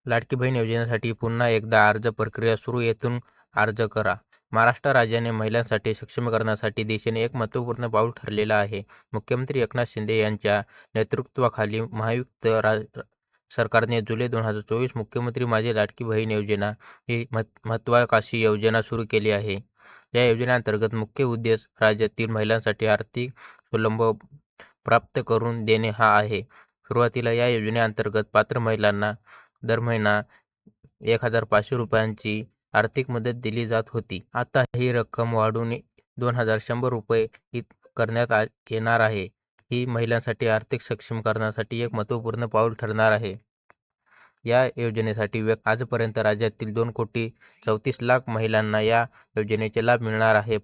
लाडकी बहीण योजनेसाठी पुन्हा एकदा अर्ज प्रक्रिया सुरू येथून अर्ज करा. महाराष्ट्र राज्याने महिलांसाठी सक्षमीकरणासाठी दिशेने एक महत्त्वपूर्ण पाऊल ठरलेलं आहे. मुख्यमंत्री एकनाथ शिंदे यांच्या नेतृत्वाखाली सरकारने जुलै 2024 मुख्यमंत्री माझी लाडकी बहीण योजना ही महत्त्वाकांक्षी योजना सुरू केली आहे. या योजनेअंतर्गत मुख्य उद्देश राज्यातील महिलांसाठी आर्थिक स्वावलंबन प्राप्त करून देणे हा आहे. सुरुवातीला या योजनेअंतर्गत पात्र महिलांना दर महिना 1,500 रुपयांची आर्थिक मदत दिली जात होती. आता ही रक्कम वाढवून 2,100 रुपये करण्यात येणार आहे. ही महिलांसाठी आर्थिक सक्षमीकरणासाठी एक महत्त्वपूर्ण पाऊल ठरणार आहे. या योजनेसाठी आजपर्यंत राज्यातील 2,34,00,000 महिलांना या योजनेचे लाभ मिळणार आहे.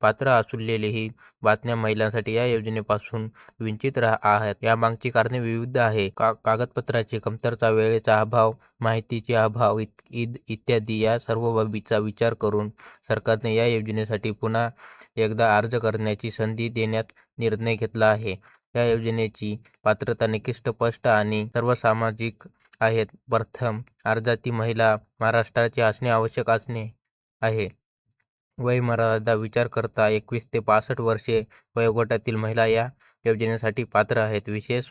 पात्र असलेलेही बातम्या महिलांसाठी या योजनेपासून वंचित आहेत. यामागची कारणे विविध आहेत. कागदपत्राची कमतरता, वेळेचा अभाव, माहितीचे अभाव इत्यादी या सर्व बाबींचा विचार करून सरकारने या योजनेसाठी पुन्हा एकदा अर्ज करण्याची संधी देण्याचा निर्णय घेतला आहे. या योजनेची पात्रता निकष स्पष्ट आणि सर्वसमावेशक आहेत. प्रथम, अर्जाची महिला महाराष्ट्राची असणे आवश्यक आहे. वयोमर्यादा विचार करता 21 ते 65 वर्षे वयोगटातील महिला या योजनेसाठी पात्र आहेत. विशेष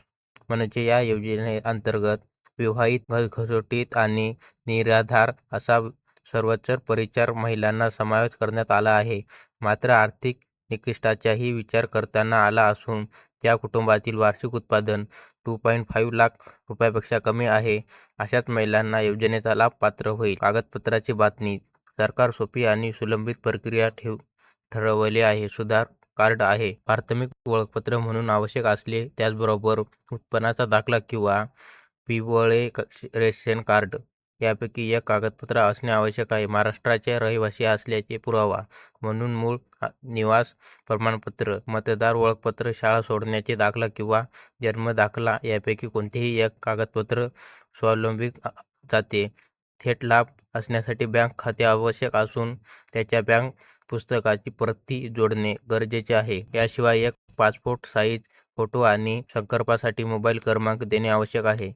म्हणजे या योजनेअंतर्गत विवाहित, घरगुती आणि निराधार अशा सर्वच परिचार महिलांना समावेश करण्यात आला आहे. मात्र आर्थिक निकषाचाही विचार करण्यात आला असून ज्या कुटुंबातील वार्षिक उत्पन्न 2.5 लाख रुपयांपेक्षा कमी आहे अशाच महिलांना योजनेचा लाभ पात्र होईल. कागदपत्राची बातमी सरकार सोपी आणि सुलभ प्रक्रिया ठरवली आहे. सुधार कार्ड आहे प्राथमिक ओळखपत्र म्हणून आवश्यक असले. त्याचबरोबर उत्पन्नाचा दाखला किंवा पिवळे रेशन कार्ड यापैकी एक कागदपत्र असणे आवश्यक आहे. महाराष्ट्राचे रहिवासी असल्याचे पुरावा म्हणून मूळ निवास प्रमाणपत्र, मतदार ओळखपत्र, शाळा सोडण्याचे दाखला किंवा जन्म दाखला यापैकी कोणतेही एक कागदपत्र स्वावलंबित जाते. थेट लाभ असण्यासाठी बँक खाते आवश्यक असून त्याच्या बँक पुस्तकाची प्रती जोडणे गरजेचे आहे. याशिवाय एक पासपोर्ट साईज फोटो आणि संपर्कासाठी मोबाईल क्रमांक देणे आवश्यक आहे.